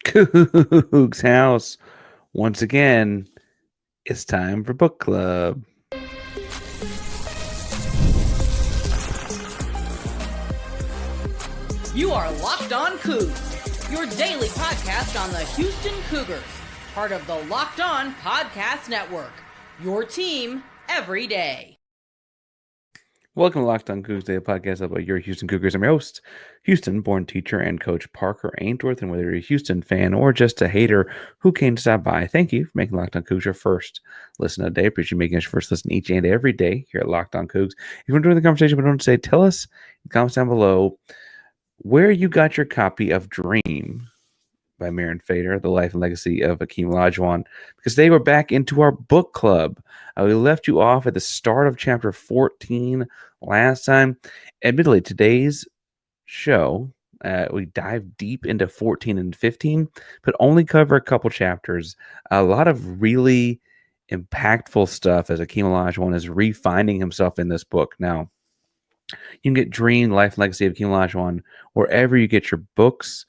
COOGS House. Once again, it's time for book club. You are Locked On Cougs, your daily podcast on the Houston Cougars, part of the Locked On Podcast Network, your team every day. Welcome to Locked On Cougs, daily podcast about your Houston Cougars. I'm your host, Houston-born teacher and coach Parker Ainsworth, and whether you're a Houston fan or just a hater who came to stop by, thank you for making Locked On Cougs your first listen of the day. Appreciate you making us your first listen each and every day here at Locked On Cougs. If you're enjoying the conversation, but don't say, tell us in the comments down below where you got your copy of Dream by Mirin, the life and legacy of Hakeem Olajuwon, because they were back into our book club. We left you off at the start of chapter 14 last time. Admittedly, today's show, we dive deep into 14 and 15, but only cover a couple chapters. A lot of really impactful stuff as Hakeem Olajuwon is refining himself in this book. Now, you can get Dream, Life and Legacy of Hakeem Olajuwon wherever you get your books.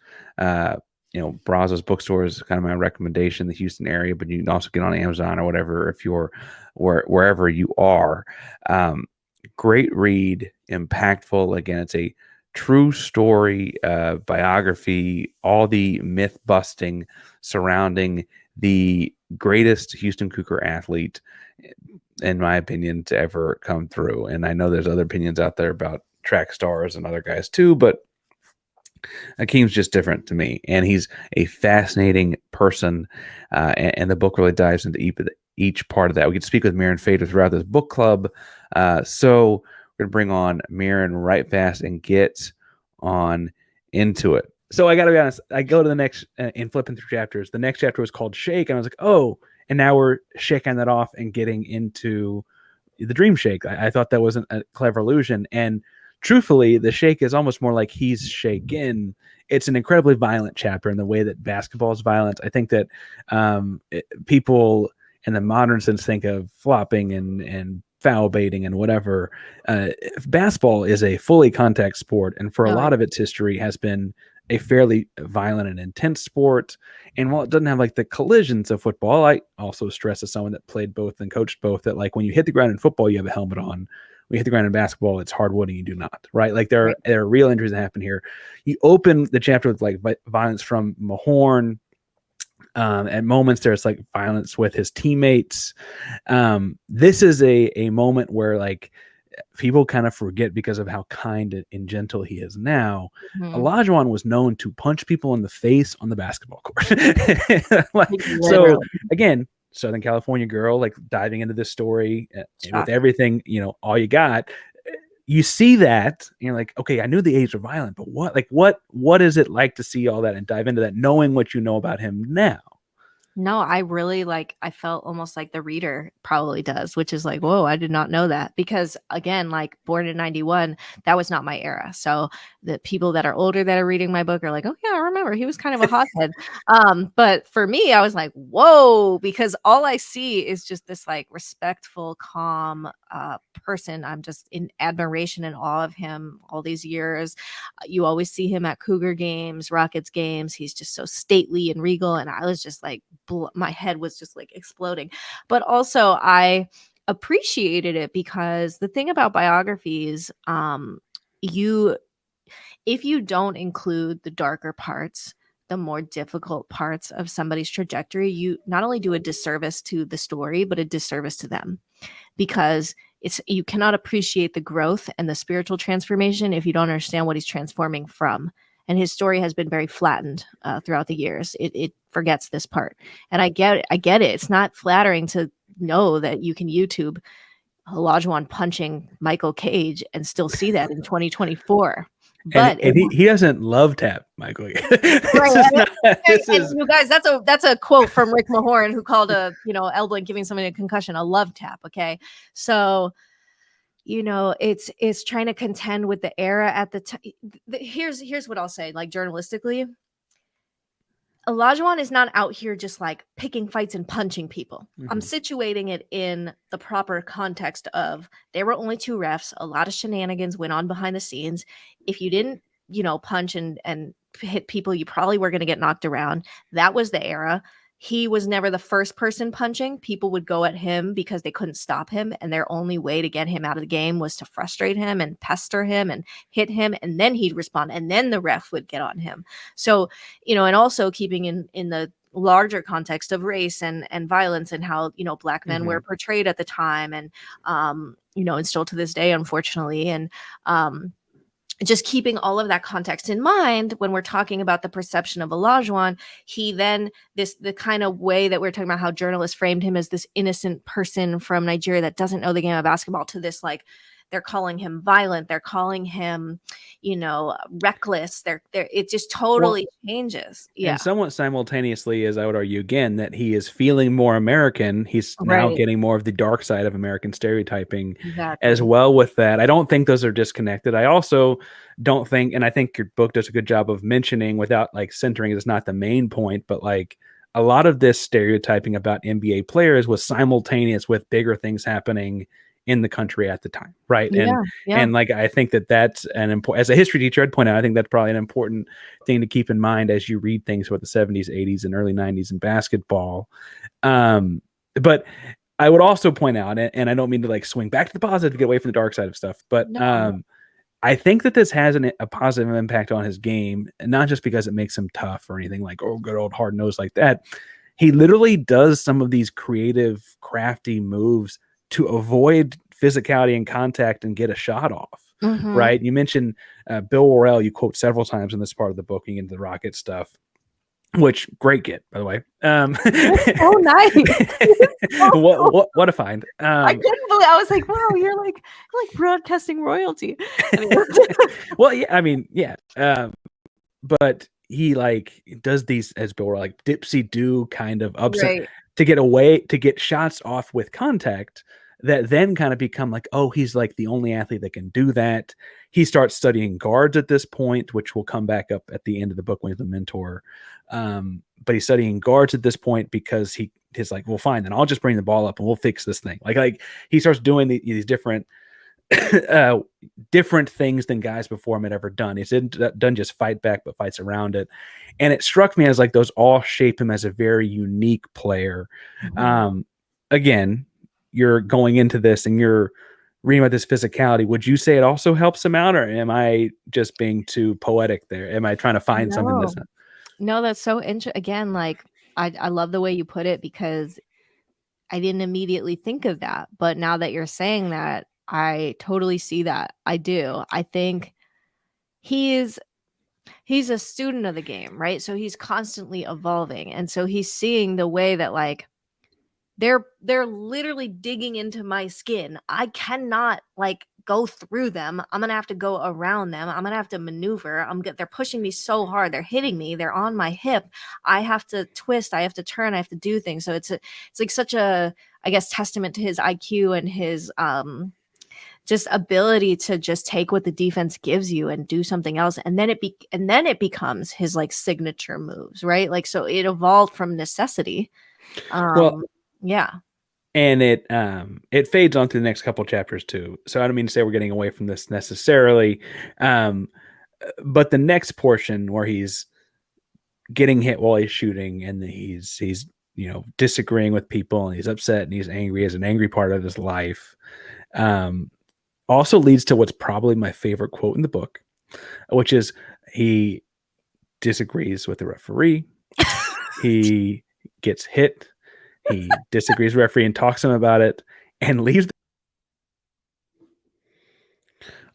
Brazos bookstore is kind of my recommendation in the Houston area, but you can also get on Amazon or whatever if you're wherever you are. Great read, impactful. Again, it's a true story, biography, all the myth busting surrounding the greatest Houston Cougar athlete, in my opinion, to ever come through. And I know there's other opinions out there about track stars and other guys too, but Hakeem's just different to me, and he's a fascinating person, and the book really dives into each part of that. We get to speak with Mirin throughout this book club, so we're going to bring on Mirin right fast and get on into it. So I got to be honest, I go to the next, in flipping through chapters, the next chapter was called Shake, and I was like, oh, and now we're shaking that off and getting into the Dream Shake. I thought that was a clever illusion, and truthfully, the shake is almost more like he's shaken. It's an incredibly violent chapter in the way that basketball is violent. I think that people in the modern sense think of flopping and foul baiting and whatever. Basketball is a fully contact sport, and for a lot of its history has been a fairly violent and intense sport. And while it doesn't have like the collisions of football, I also stress as someone that played both and coached both that like when you hit the ground in football, you have a helmet on. We hit the ground in basketball, it's hardwood and you do not, right? Like there are real injuries that happen here. You open the chapter with like violence from Mahorn. At moments there's like violence with his teammates. This is a moment where like people kind of forget because of how kind and gentle he is now. Olajuwon was known to punch people in the face on the basketball court. So again, Southern California girl, like diving into this story with everything, all you got, you see that and you're like, okay, I knew the A's were violent, but what is it like to see all that and dive into that, knowing what you know about him now? No, I really I felt almost like the reader probably does, which is like, whoa, I did not know that. Because again, like born in 91, that was not my era. So the people that are older that are reading my book are like, oh yeah, I remember he was kind of a hothead. But for me, I was like, whoa, because all I see is just this like respectful, calm person. I'm just in admiration and awe of him all these years. You always see him at Cougar games, Rockets games. He's just so stately and regal. And I was just like, my head was just like exploding. But also I appreciated it because the thing about biographies, if you don't include the darker parts, the more difficult parts of somebody's trajectory, you not only do a disservice to the story, but a disservice to them, because you cannot appreciate the growth and the spiritual transformation if you don't understand what he's transforming from. And his story has been very flattened throughout the years. It forgets this part. And I get it. It's not flattering to know that you can YouTube Olajuwon punching Michael Cage and still see that in 2024. But and he doesn't love tap Michael. You guys, that's a quote from Rick Mahorn, who called elbowing, giving somebody a concussion, a love tap. Okay, so it's trying to contend with the era at the time. Here's what I'll say, like journalistically, Olajuwon is not out here just like picking fights and punching people. Mm-hmm. I'm situating it in the proper context of there were only two refs. A lot of shenanigans went on behind the scenes. If you didn't, punch and hit people, you probably were going to get knocked around. That was the era. He was never the first person punching. People would go at him because they couldn't stop him. And their only way to get him out of the game was to frustrate him and pester him and hit him. And then he'd respond. And then the ref would get on him. So, and also keeping in the larger context of race and violence and how, Black men were portrayed at the time and, and still to this day, unfortunately. And, just keeping all of that context in mind when we're talking about the perception of Olajuwon, he then the kind of way that we're talking about how journalists framed him as this innocent person from Nigeria that doesn't know the game of basketball to this, like, they're calling him violent, they're calling him, reckless. It just totally changes. Yeah. And somewhat simultaneously, as I would argue again, that he is feeling more American. He's now getting more of the dark side of American stereotyping as well with that. I don't think those are disconnected. I also don't think, and I think your book does a good job of mentioning without like centering it as not the main point, but like a lot of this stereotyping about NBA players was simultaneous with bigger things happening in the country at the time, right? And like I think that's an important, as a history teacher, I'd point out, I think that's probably an important thing to keep in mind as you read things about the 70s, 80s, and early 90s in basketball. But I would also point out, and I don't mean to like swing back to the positive to get away from the dark side of stuff, but I think that this has a positive impact on his game, and not just because it makes him tough or anything like, oh, good old hard nose like that. He literally does some of these creative, crafty moves to avoid physicality and contact and get a shot off, right? You mentioned Bill Worrell, you quote several times in this part of the book, into the Rocket stuff, which great get, by the way. Oh, nice. What a find. I couldn't believe, I was like, wow, you're like broadcasting royalty. Well, yeah, I mean, yeah. But he like does these, as Bill Worrell, like dipsy do kind of upset to get shots off with contact that then kind of become like, oh, he's like the only athlete that can do that. He starts studying guards at this point, which will come back up at the end of the book when he's the mentor. But he's studying guards at this point because he's like, well, fine, then I'll just bring the ball up and we'll fix this thing. Like he starts doing these different different things than guys before him had ever done. He's done just fight back, but fights around it. And it struck me as like those all shape him as a very unique player. Again, you're going into this and you're reading about this physicality. Would you say it also helps him out, or am I just being too poetic there? Am I trying to find something that's not? No, that's so interesting. Again, like I love the way you put it, because I didn't immediately think of that. But now that you're saying that, I totally see that. I do. I think he's a student of the game, right? So he's constantly evolving. And so he's seeing the way that like they're literally digging into my skin. I cannot like go through them. I'm gonna have to go around them. I'm gonna have to maneuver. They're pushing me so hard. They're hitting me. They're on my hip. I have to twist. I have to turn. I have to do things. So it's like such a, I guess, testament to his IQ and his just ability to just take what the defense gives you and do something else. And then it becomes his like signature moves, right? Like, so it evolved from necessity. Yeah. And it fades on through the next couple chapters too. So I don't mean to say we're getting away from this necessarily. But the next portion where he's getting hit while he's shooting and he's disagreeing with people and he's upset and he's angry as an angry part of his life, also leads to what's probably my favorite quote in the book, which is he disagrees with the referee. He gets hit. He disagrees with the referee and talks to him about it and leaves.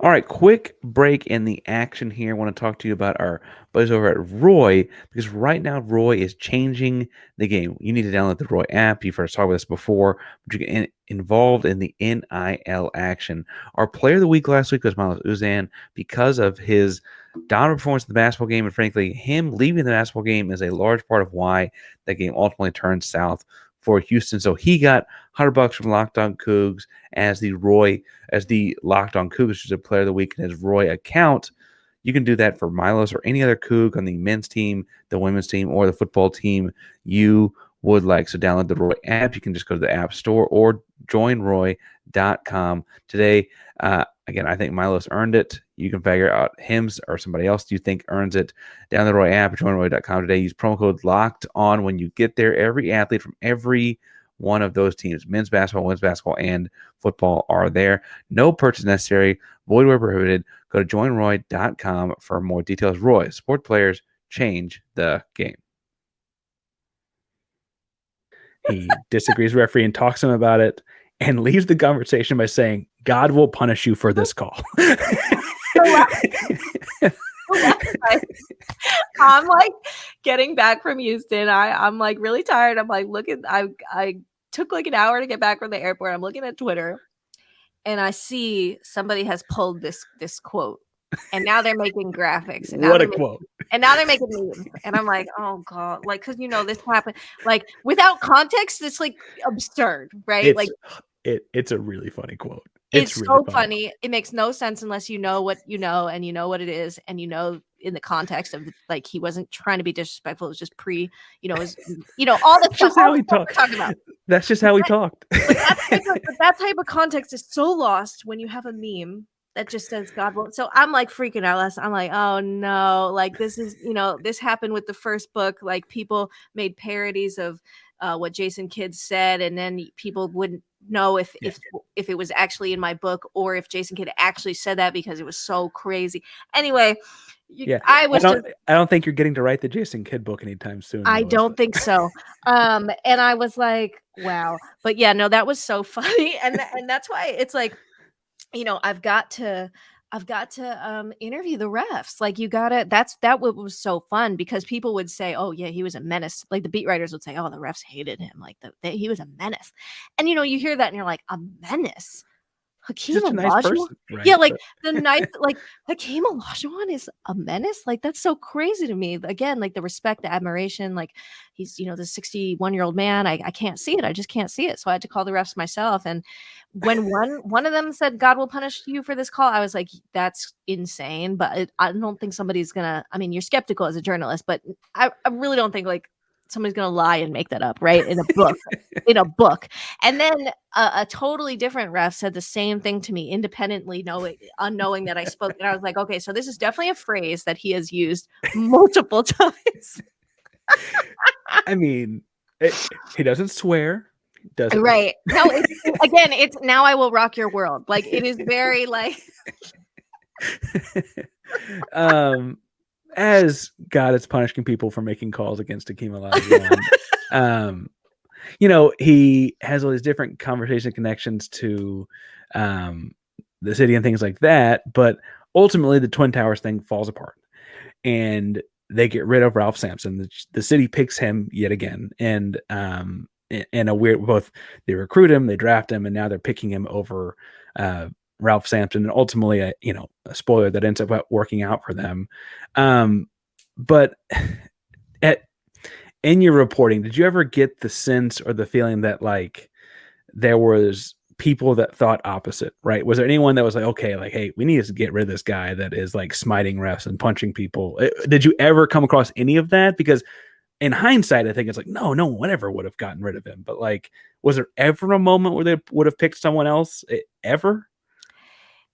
All right, quick break in the action here. I want to talk to you about our buddies over at Roy, because right now Roy is changing the game. You need to download the Roy app. You've heard us talk about this before, but you get involved in the NIL action. Our player of the week last week was Milos Uzan because of his dominant performance in the basketball game, and frankly, him leaving the basketball game is a large part of why that game ultimately turned south for Houston. So he got $100 from Locked On Cougs as the Locked On Cougs, which is a player of the week in his Roy account. You can do that for Milos or any other Coug on the men's team, the women's team, or the football team you would like. So download the Roy app. You can just go to the App Store or joinroy.com today. Again, I think Milos earned it. You can figure out him or somebody else you think earns it. Download the Roy app, joinroy.com today. Use promo code locked on when you get there. Every athlete from every one of those teams, men's basketball, women's basketball, and football, are there. No purchase necessary. Void where prohibited. Go to joinroy.com for more details. Roy, sport players change the game. He disagrees with referee and talks to him about it and leaves the conversation by saying, God will punish you for this call. I'm like getting back from Houston. I'm like really tired. I'm like I took like an hour to get back from the airport. I'm looking at Twitter and I see somebody has pulled this quote. And now they're making graphics. And What a quote. And now they're making memes. And I'm like, oh God, like, cause this happened. Like without context, it's like absurd, right? It's a really funny quote. It's really so funny. It makes no sense unless you know what you know and you know what it is, and you know in the context of like he wasn't trying to be disrespectful. It was just all the stuff. Just how he talked. That's just how he talked. That type of context is so lost when you have a meme that just says God will. So I'm like freaking out. I'm like, oh no, like this is this happened with the first book. Like people made parodies of what Jason Kidd said, and then people wouldn't know if it was actually in my book or if Jason Kidd actually said that because it was so crazy. Anyway, I don't think you're getting to write the Jason Kidd book anytime soon. I don't think so. And I was like, wow. But yeah, no, that was so funny, and that's why it's like, I've got to interview the refs. Like that was so fun because people would say, oh yeah, he was a menace. Like the beat writers would say, oh, the refs hated him. Like he was a menace. And you hear that and you're like, a menace? Hakeem Olajuwon, nice person, right? Yeah, like the nice, like Hakeem Olajuwon is a menace. Like that's so crazy to me. Again, like the respect, the admiration. Like he's, the 61-year-old man. I can't see it. I just can't see it. So I had to call the refs myself. And when one of them said, "God will punish you for this call," I was like, "That's insane." But I don't think somebody's gonna. I mean, you're skeptical as a journalist, but I really don't think like somebody's gonna lie and make that up, right? In a book. And then a totally different ref said the same thing to me independently, unknowing that I spoke. And I was like, okay, so this is definitely a phrase that he has used multiple times. I mean, he doesn't swear. Doesn't right? No, it's now I will rock your world. Like it is very like. As God is punishing people for making calls against Hakeem Olajuwon, he has all these different conversation connections to the city and things like that. But ultimately, the Twin Towers thing falls apart, and they get rid of Ralph Sampson. The city picks him yet again, and in a weird, both they recruit him, they draft him, and now they're picking him over Ralph Sampson, and ultimately, a spoiler that ends up working out for them. But in your reporting, did you ever get the sense or the feeling that like there was people that thought opposite, right? Was there anyone that was like, okay, like, hey, we need to get rid of this guy that is like smiting refs and punching people? Did you ever come across any of that? Because in hindsight, I think it's like, no one ever would have gotten rid of him. But like, was there ever a moment where they would have picked someone else ever?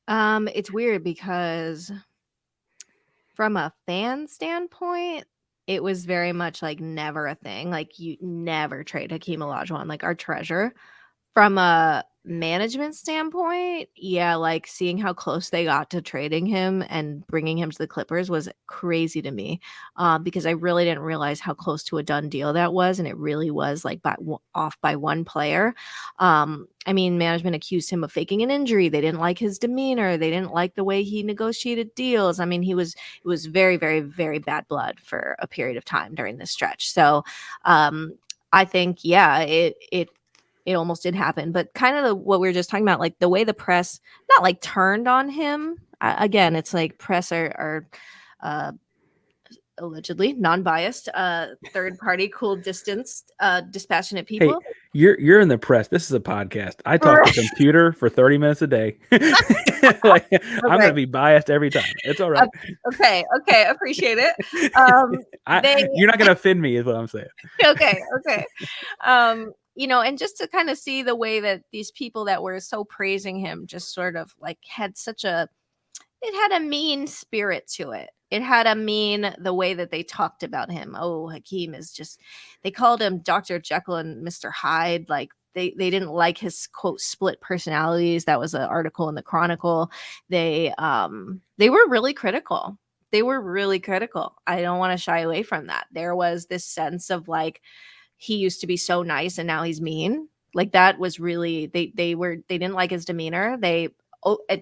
It's weird because from a fan standpoint, it was very much like never a thing. Like you never trade Hakeem Olajuwon, like our treasure. From a management standpoint, yeah, like seeing how close they got to trading him and bringing him to the Clippers was crazy to me, because I really didn't realize how close to a done deal that was, and it really was like off by one player. I mean, management accused him of faking an injury. They didn't like his demeanor. They didn't like the way he negotiated deals. I mean, it was very, very, very bad blood for a period of time during this stretch. So, I think, yeah, it almost did happen, but kind of what we were just talking about, like the way the press not like turned on him. Again, it's like press are allegedly non-biased, third party, cool distance, dispassionate people. Hey, you're in the press. This is a podcast. I talk to computer for 30 minutes a day. Like, okay. I'm going to be biased every time. It's all right. Okay. Appreciate it. You're not going to offend me is what I'm saying. Okay. And just to kind of see the way that these people that were so praising him just sort of like had such a it had a mean spirit to it. It had a mean the way that they talked about him. Oh, Hakeem is just they called him Dr. Jekyll and Mr. Hyde. Like they didn't like his quote split personalities. That was an article in the Chronicle. They were really critical. They were really critical. I don't want to shy away from that. There was this sense of like he used to be so nice and now he's mean. Like that was really they didn't like his demeanor.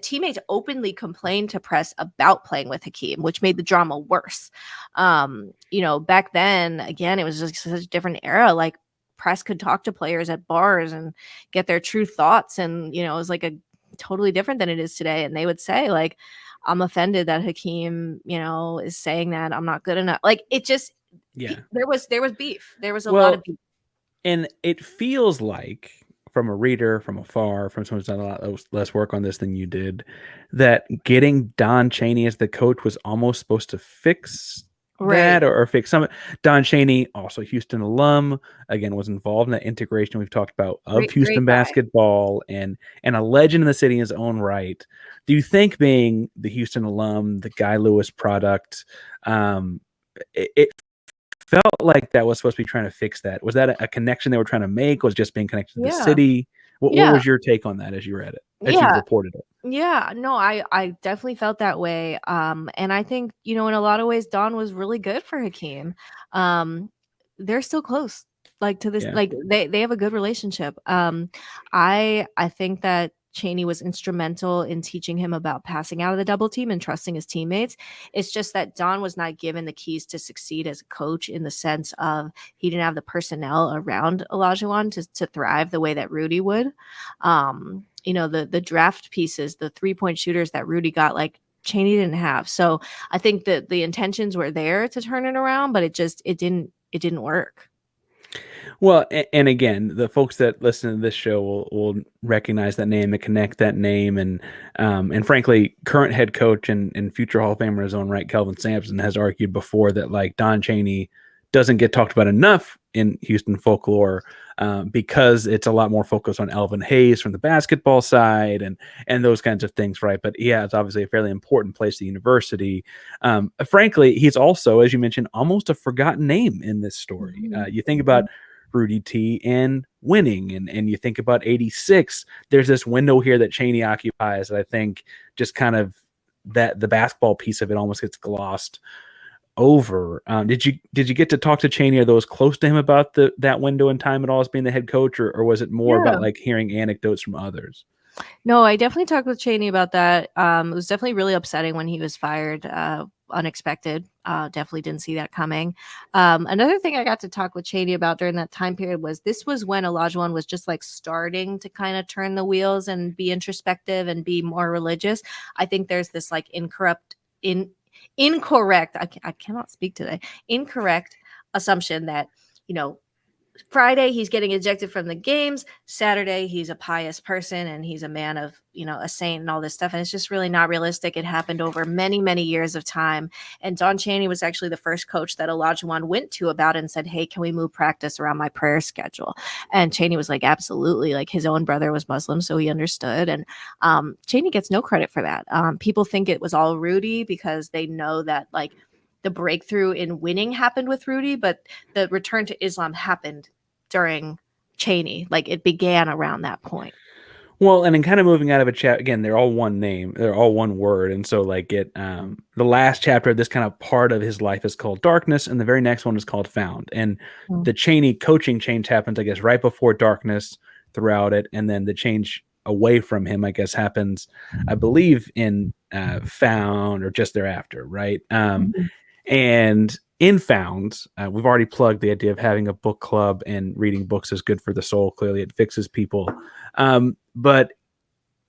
Teammates openly complained to press about playing with Hakeem, which made the drama worse. Back then, again, it was just such a different era. Like press could talk to players at bars and get their true thoughts, and it was like a totally different than it is today. And they would say like, "I'm offended that Hakeem, is saying that I'm not good enough." Like it just, there was beef. There was a lot of beef. And it feels like, from a reader from afar, from someone who's done a lot less work on this than you did, that getting Don Cheney as the coach was almost supposed to fix that, or fix some. Don Cheney, also Houston alum, again was involved in that integration we've talked about of Houston basketball, and a legend in the city in his own right. Do you think, being the Houston alum, the Guy Lewis product, it felt like that was supposed to be trying to fix that? Was that a connection they were trying to make? Was just being connected to the city? What was your take on that as you read it, as you reported it? Yeah, no, I definitely felt that way. And I think, in a lot of ways, Don was really good for Hakeem. They're still close, like to this, like they have a good relationship. I think that Cheney was instrumental in teaching him about passing out of the double team and trusting his teammates. It's just that Don was not given the keys to succeed as a coach, in the sense of he didn't have the personnel around Olajuwon to thrive the way that Rudy would. The draft pieces, the 3-point shooters that Rudy got, like Cheney didn't have. So I think that the intentions were there to turn it around, but it didn't work. Well, and again, the folks that listen to this show will recognize that name and connect that name, and frankly, current head coach and future Hall of Famer in his own right, Kelvin Sampson, has argued before that like Don Cheney doesn't get talked about enough in Houston folklore, because it's a lot more focused on Elvin Hayes from the basketball side and those kinds of things, right? But yeah, it's obviously a fairly important place to the university. Frankly, he's also, as you mentioned, almost a forgotten name in this story. You think about Rudy T and winning, and you think about 86. There's this window here that Cheney occupies that I think just kind of that the basketball piece of it almost gets glossed over. Did you get to talk to Cheney, or those close to him, about that window in time at all as being the head coach, or was it more about like hearing anecdotes from others? No, I definitely talked with Cheney about that. It was definitely really upsetting when he was fired. Unexpected. Definitely didn't see that coming. Another thing I got to talk with Cheney about during that time period was when Olajuwon was just like starting to kind of turn the wheels and be introspective and be more religious. I think there's this like incorrect, I cannot speak today. Incorrect assumption that, Friday he's getting ejected from the games. Saturday he's a pious person and he's a man of, a saint and all this stuff. And it's just really not realistic. It happened over many, many years of time. And Don Cheney was actually the first coach that Olajuwon went to about it and said, "Hey, can we move practice around my prayer schedule?" And Cheney was like, "Absolutely." Like his own brother was Muslim, so he understood. And Cheney gets no credit for that. People think it was all Rudy because they know that like the breakthrough in winning happened with Rudy, but the return to Islam happened during Cheney. Like it began around that point. Well, and then kind of moving out of a chat again, they're all one name, they're all one word, and so like the last chapter of this kind of part of his life is called Darkness, and the very next one is called Found. And the Cheney coaching change happens, I guess, right before Darkness throughout it, and then the change away from him, I guess, happens, I believe, in Found or just thereafter, right? And in Found, we've already plugged the idea of having a book club, and reading books is good for the soul. Clearly, it fixes people. But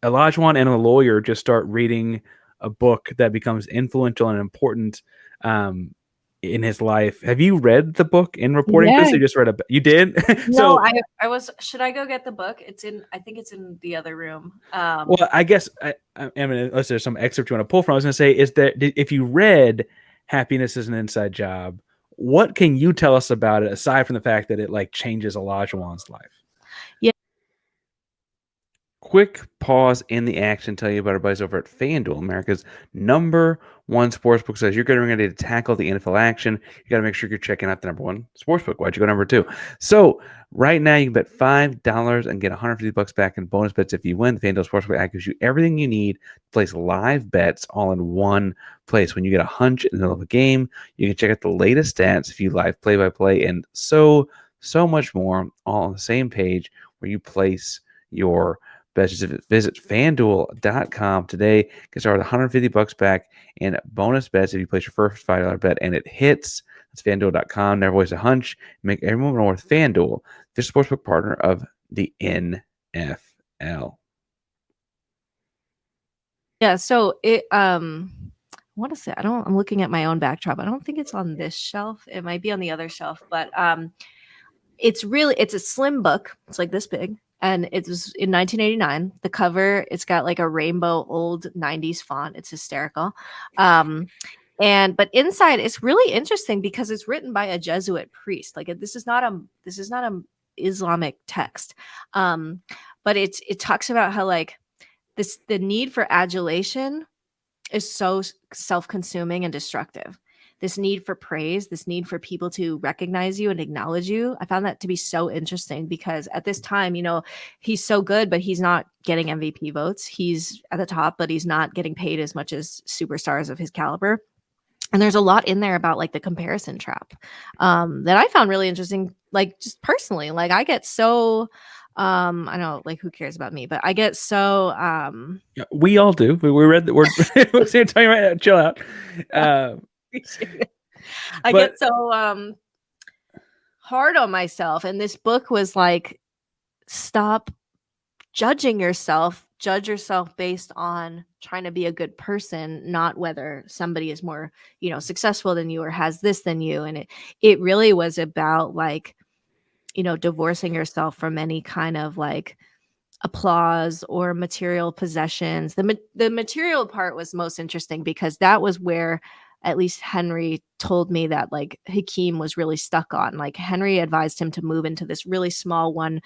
Olajuwon and a lawyer just start reading a book that becomes influential and important in his life. Have you read the book in reporting this? Or you just read you did? No, I was. Should I go get the book? I think it's in the other room. Well, I guess I mean, unless there's some excerpt you want to pull from, I was going to say is that if you read Happiness is an Inside Job, what can you tell us about it aside from the fact that it like changes Olajuwon's life? Yeah. quick pause in the action, tell you about our buddies over at FanDuel, America's #1 sportsbook. Says you're getting ready to tackle the NFL action. You got to make sure you're checking out the #1 sportsbook. Why'd you go #2? So right now you can bet $5 and get $150 back in bonus bets if you win. The FanDuel Sportsbook app gives you everything you need to place live bets all in one place. When you get a hunch in the middle of a game, you can check out the latest stats, view live play-by-play, and so much more, all on the same page where you place your bets. Just visit fanduel.com today. Get started with $150 back in bonus bets if you place your first $5 bet and it hits. That's fanduel.com. Never waste a hunch. Make everyone more with FanDuel, the sportsbook partner of the NFL. Yeah, so it I want to say I'm looking at my own backdrop. I don't think it's on this shelf. It might be on the other shelf, but it's a slim book. It's like this big. And it was in 1989. The cover, it's got like a rainbow old 90s font. It's hysterical. But inside it's really interesting because it's written by a Jesuit priest. Like this is not a Islamic text. But it talks about how like the need for adulation is so self-consuming and destructive. This need for praise, this need for people to recognize you and acknowledge you. I found that to be so interesting because at this time, he's so good, but he's not getting MVP votes. He's at the top, but he's not getting paid as much as superstars of his caliber. And there's a lot in there about like the comparison trap that I found really interesting. Like just personally, like I get so I know, like, who cares about me, but I get so Yeah, we all do. We read the word. We're telling you right now, chill out. I get so hard on myself, and this book was like, stop judging yourself. Judge yourself based on trying to be a good person, not whether somebody is more, successful than you or has this than you. And it really was about like, divorcing yourself from any kind of like applause or material possessions. The material part was most interesting because that was where at least Henry told me that like Hakeem was really stuck on. Like Henry advised him to move into this really small one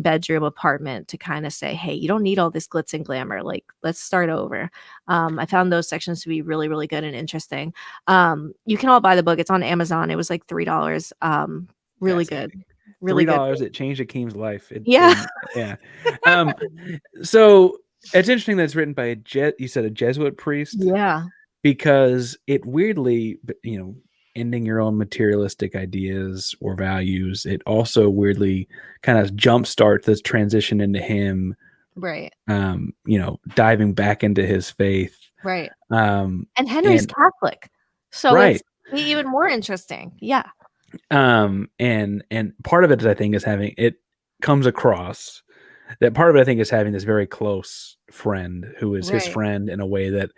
bedroom apartment to kind of say, hey, you don't need all this glitz and glamour. Like, let's start over. I found those sections to be really, really good and interesting. You can all buy the book. It's on Amazon. It was like $3. Really good. Really $3. good. It changed Hakeem's life. Yeah. Yeah. So it's interesting that it's written by you said a Jesuit priest. Yeah. Because it weirdly, ending your own materialistic ideas or values, it also weirdly kind of jumpstarts this transition into him, right? Diving back into his faith, right? And Henry's Catholic, so right. It's even more interesting. Yeah. And part of it, I think, is having it comes across that part of it, I think, is having this very close friend who is his friend in a way that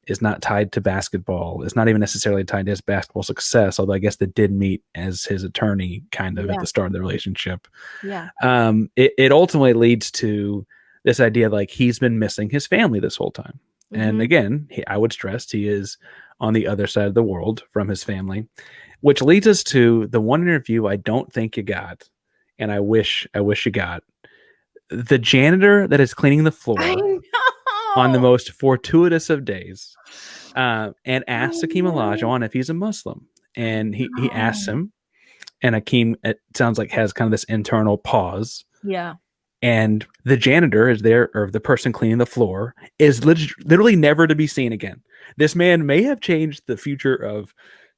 is not tied to basketball. It's not even necessarily tied to his basketball success, although I guess they did meet as his attorney kind of at the start of the relationship. Yeah. It ultimately leads to this idea like he's been missing his family this whole time. Mm-hmm. And again, I would stress he is on the other side of the world from his family, which leads us to the one interview I don't think you got, and I wish you got. The janitor that is cleaning the floor on the most fortuitous of days, and asks Hakeem Olajuwon if he's a Muslim. And he asks him, and Hakeem, it sounds like, has kind of this internal pause. Yeah. And the janitor is there, or the person cleaning the floor is literally never to be seen again. This man may have changed the future of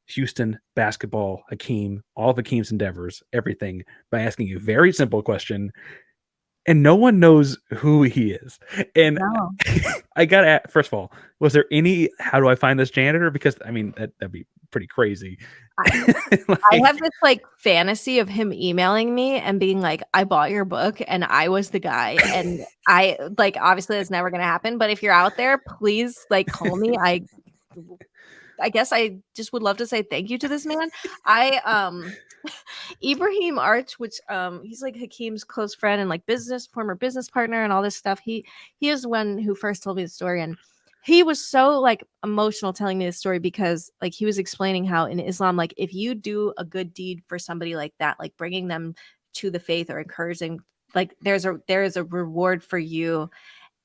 Houston basketball, Hakeem, all of Hakeem's endeavors, everything, by asking a very simple question. And no one knows who he is. And no. I got to first of all, was there how do I find this janitor? Because I mean, that'd be pretty crazy. I have this like fantasy of him emailing me and being like, I bought your book and I was the guy. And I like, obviously that's never going to happen. But if you're out there, please like call me. I guess I just would love to say thank you to this man. Ibrahim Arch, which he's like Hakeem's close friend and like former business partner and all this stuff. He is the one who first told me the story, and he was so like emotional telling me the story because like he was explaining how in Islam, like if you do a good deed for somebody like that, like bringing them to the faith or encouraging like there is a reward for you,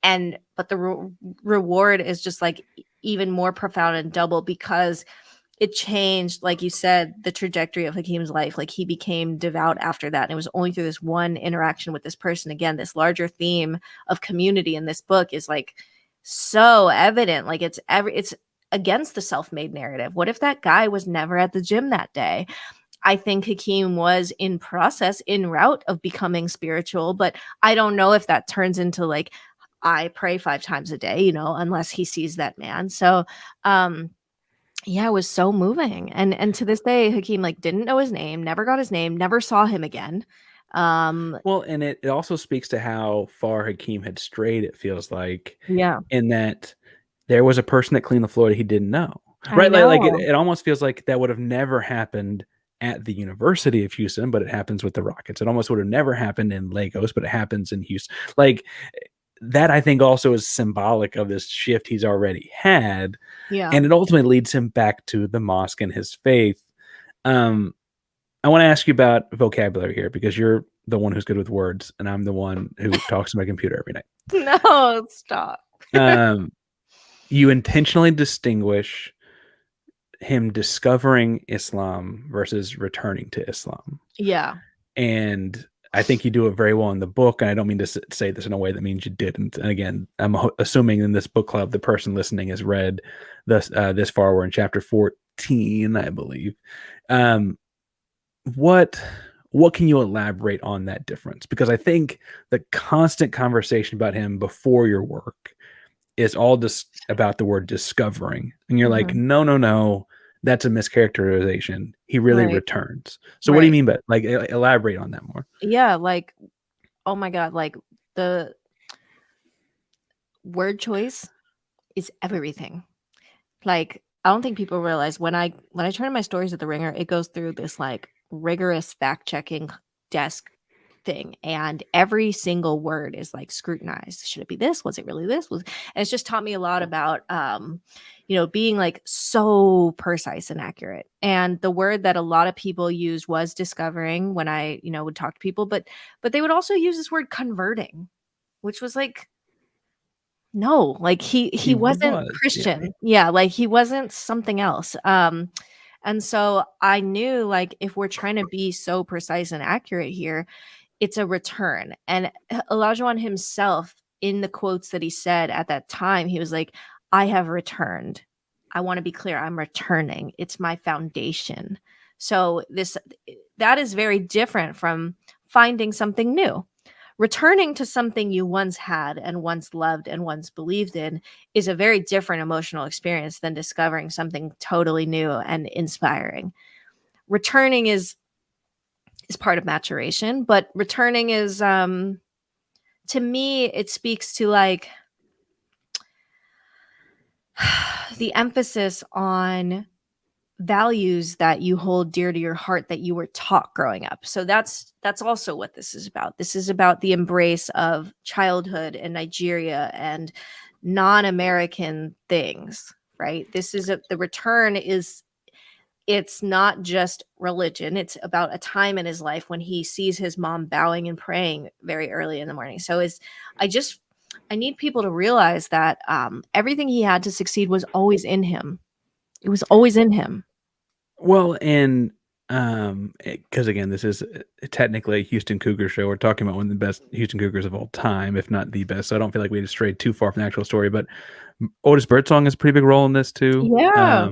but the reward is just like even more profound and double, because it changed, like you said, the trajectory of Hakeem's life. Like he became devout after that. And it was only through this one interaction with this person. Again, this larger theme of community in this book is like so evident. Like it's against the self-made narrative. What if that guy was never at the gym that day? I think Hakeem was in route of becoming spiritual, but I don't know if that turns into like, I pray 5 times a day, unless he sees that man. So, yeah, it was so moving. And to this day, Hakeem like didn't know his name, never got his name, never saw him again. Well, and it also speaks to how far Hakeem had strayed, it feels like, Yeah, in that there was a person that cleaned the floor that he didn't know. I Right? Like it, know. it almost feels like that would have never happened at the University of Houston, but it happens with the Rockets. It almost would have never happened in Lagos, but it happens in Houston. Like that, I think also is symbolic of this shift he's already had. Yeah. And it ultimately leads him back to the mosque and his faith. Um, I want to ask you about vocabulary here because you're the one who's good with words, and I'm the one who talks to my computer every night. No, stop. Um, you intentionally distinguish him discovering Islam versus returning to Islam. Yeah. And I think you do it very well in the book. And I don't mean to say this in a way that means you didn't. And again, I'm assuming in this book club, the person listening has read this far. We're in chapter 14, I believe. What can you elaborate on that difference? Because I think the constant conversation about him before your work is all just about the word discovering. And you're like, Mhm. no, that's a mischaracterization. He really Right. returns. So what do you Right. mean by like elaborate on that more? Yeah, like, oh my God, like the word choice is everything. Like, I don't think people realize when I turn my stories at the Ringer, it goes through this like rigorous fact checking desk thing, and every single word is like scrutinized. Should it be this? Was it really this? And it's just taught me a lot about being like so precise and accurate. And the word that a lot of people use was discovering when I would talk to people, but they would also use this word converting, which was like, no, like he He wasn't was, yeah. Christian. Yeah, like he wasn't something else. And so I knew, like, if we're trying to be so precise and accurate here, it's a return. And Olajuwon himself, in the quotes that he said at that time, he was like, I have returned. I want to be clear, I'm returning. It's my foundation. So that is very different from finding something new. Returning to something you once had and once loved and once believed in is a very different emotional experience than discovering something totally new and inspiring. Returning is part of maturation, but returning is to me, it speaks to like the emphasis on values that you hold dear to your heart that you were taught growing up. So that's also what this is about. This is about the embrace of childhood in Nigeria and non-American things, right? The return is, it's not just religion. It's about a time in his life when he sees his mom bowing and praying very early in the morning. So I need people to realize that everything he had to succeed was always in him. It was always in him. Well, and because again, this is technically a Houston Cougar show. We're talking about one of the best Houston Cougars of all time, if not the best. So I don't feel like we just strayed too far from the actual story. But Otis Birdsong has a pretty big role in this too. Yeah.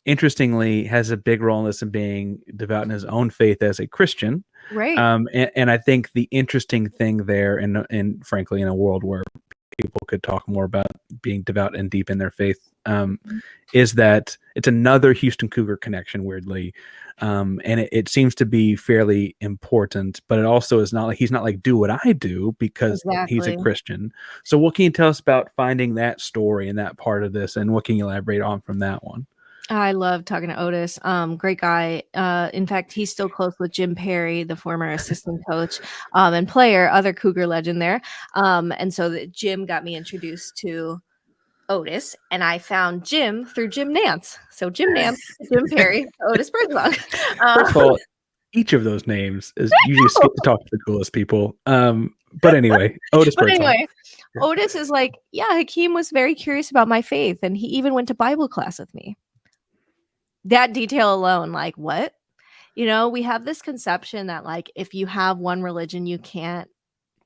Interestingly, has a big role in this in being devout in his own faith as a Christian. Right. And I think the interesting thing there, and frankly, in a world where people could talk more about being devout and deep in their faith, is that it's another Houston Cougar connection, weirdly. And it seems to be fairly important, but it also is not like he's not like, do what I do because he's a Exactly. Christian. So what can you tell us about finding that story and that part of this, and what can you elaborate on from that one? I love talking to Otis. Great guy. In fact, he's still close with Jim Perry, the former assistant coach and player, other Cougar legend there. And so Jim got me introduced to Otis, and I found Jim through Jim Nance. So Jim Nance, Jim Perry, Otis Birdsong. First of all, each of those names is usually skip to talk to the coolest people. But anyway, Otis But Birdsong. anyway, Otis is like, yeah, Hakeem was very curious about my faith, and he even went to Bible class with me. That detail alone, like, what? You know, we have this conception that, like, if you have one religion, you can't,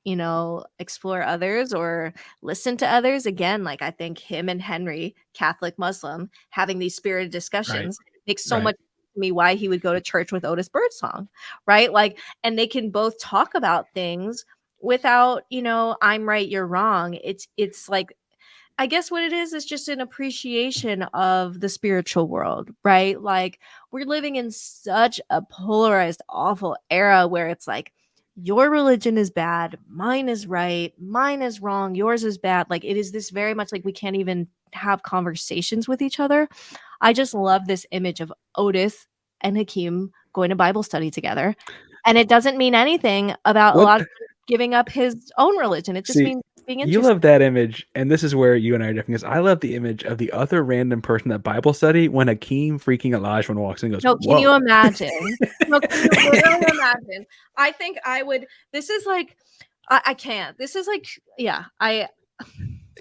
you know, explore others or listen to others. Again, like, I think him and Henry, Catholic Muslim, having these spirited discussions makes so much to me why he would go to church with Otis Birdsong, right? Like, and they can both talk about things without, you know, I'm right, you're wrong. It's like, I guess what it is just an appreciation of the spiritual world, right? Like, we're living in such a polarized, awful era where it's like, your religion is bad, mine is right, mine is wrong, yours is bad. Like, it is this very much like we can't even have conversations with each other. I just love this image of Otis and Hakeem going to Bible study together. And it doesn't mean anything about a What? lot of giving up his own religion. It just See, means being you interested. love that image, and this is where you and I are different. Because I love the image of the other random person at Bible study when Hakeem freaking Olajuwon walks in and goes, No, can you "Whoa!" imagine? No, can you literally imagine? I think I would. This is like, I can't. This is like, yeah,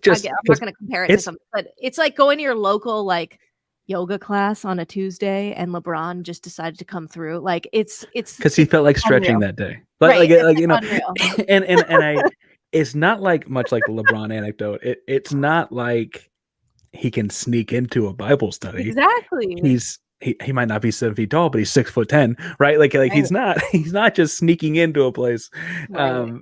Just I'm not because going to compare it to it's something, but it's like going to your local like yoga class on a Tuesday, and LeBron just decided to come through. Like, it's because he felt like stretching unreal, that day, right? It's like you know, unreal. and I, it's not like much like the LeBron anecdote. It's not like he can sneak into a Bible study. Exactly. He might not be 7 feet tall, but he's 6'10", right? Like Right. he's not just sneaking into a place. Right.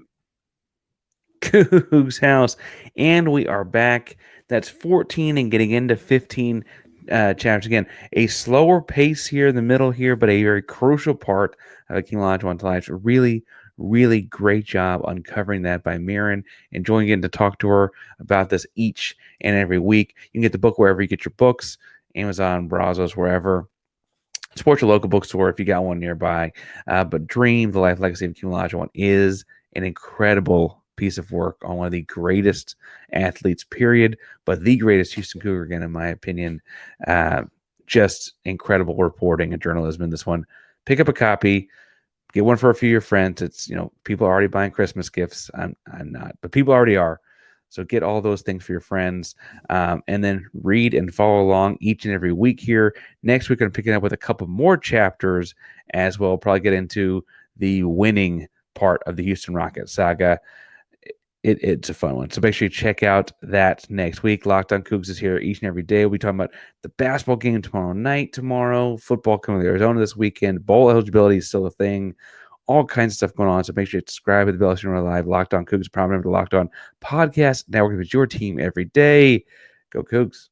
COOGS House, and we are back. That's 14 and getting into 15 chapters again. A slower pace here in the middle here, but a very crucial part of Hakeem Olajuwon's life. Really, really great job uncovering that by Mirin. Enjoying getting to talk to her about this each and every week. You can get the book wherever you get your books, Amazon, Brazos, wherever. Support your local bookstore if you got one nearby. But Dream, The Life Legacy of Hakeem Olajuwon is an incredible piece of work on one of the greatest athletes, period, but the greatest Houston Cougar, again, in my opinion. Just incredible reporting and journalism in this one. Pick up a copy, get one for a few of your friends. It's, you know, people are already buying Christmas gifts. I'm not, but people already are. So get all those things for your friends, and then read and follow along each and every week here. Next week, I'm picking up with a couple more chapters as well. Probably get into the winning part of the Houston Rockets saga. It's a fun one. So make sure you check out that next week. Locked on Cougs is here each and every day. We'll be talking about the basketball game tomorrow, football coming to Arizona this weekend, bowl eligibility is still a thing, all kinds of stuff going on. So make sure you subscribe to the Bell Center Live. Locked on Cougs, prominent to Locked On Podcast Network. It's your team every day. Go Cougs.